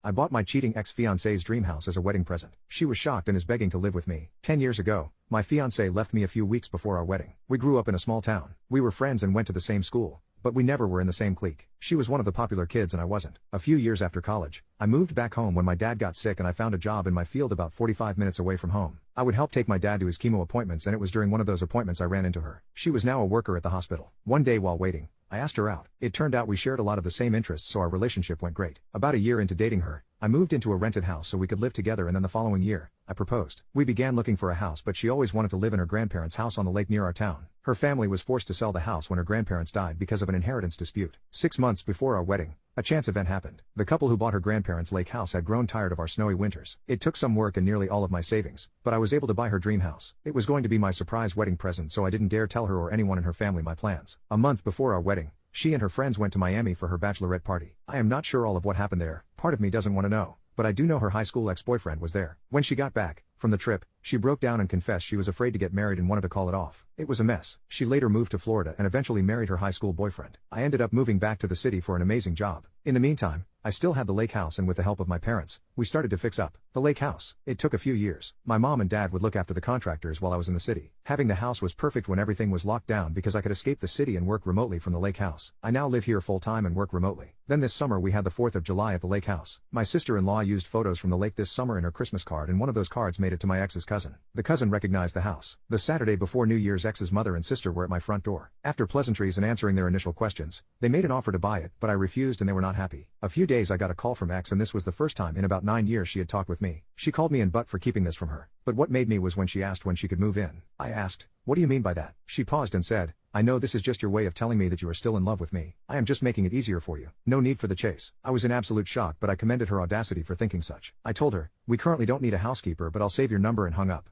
I bought my cheating ex-fiancé's dream house as a wedding present. She was shocked and is begging to live with me. 10 years ago, my fiancé left me a few weeks before our wedding. We grew up in a small town. We were friends and went to the same school, but we never were in the same clique. She was one of the popular kids and I wasn't. A few years after college, I moved back home when my dad got sick and I found a job in my field about 45 minutes away from home. I would help take my dad to his chemo appointments, and it was during one of those appointments I ran into her. She was now a worker at the hospital. One day while waiting, I asked her out. It turned out we shared a lot of the same interests, so our relationship went great. About a year into dating her, I moved into a rented house so we could live together, and then the following year, I proposed. We began looking for a house, but she always wanted to live in her grandparents' house on the lake near our town. Her family was forced to sell the house when her grandparents died because of an inheritance dispute. 6 months before our wedding, a chance event happened. The couple who bought her grandparents' lake house had grown tired of our snowy winters. It took some work and nearly all of my savings, but I was able to buy her dream house. It was going to be my surprise wedding present, so I didn't dare tell her or anyone in her family my plans. A month before our wedding, she and her friends went to Miami for her bachelorette party. I am not sure all of what happened there. Part of me doesn't want to know, but I do know her high school ex-boyfriend was there. When she got back from the trip, she broke down and confessed she was afraid to get married and wanted to call it off. It was a mess. She later moved to Florida and eventually married her high school boyfriend. I ended up moving back to the city for an amazing job. In the meantime, I still had the lake house, and with the help of my parents, we started to fix up the lake house. It took a few years. My mom and dad would look after the contractors while I was in the city. Having the house was perfect when everything was locked down because I could escape the city and work remotely from the lake house. I now live here full time and work remotely. Then this summer we had the 4th of July at the lake house. My sister-in-law used photos from the lake this summer in her Christmas card, and one of those cards made it to my ex's cousin. The cousin recognized the house. The Saturday before New Year's, ex's mother and sister were at my front door. After pleasantries and answering their initial questions, they made an offer to buy it, but I refused and they were not happy. A few days I got a call from ex, and this was the first time in about 9 years she had talked with me. She called me in butt for keeping this from her. But what made me was when she asked when she could move in. I asked, "What do you mean by that?" She paused and said, "I know this is just your way of telling me that you are still in love with me. I am just making it easier for you. No need for the chase." I was in absolute shock, but I commended her audacity for thinking such. I told her, "We currently don't need a housekeeper, but I'll save your number," and hung up.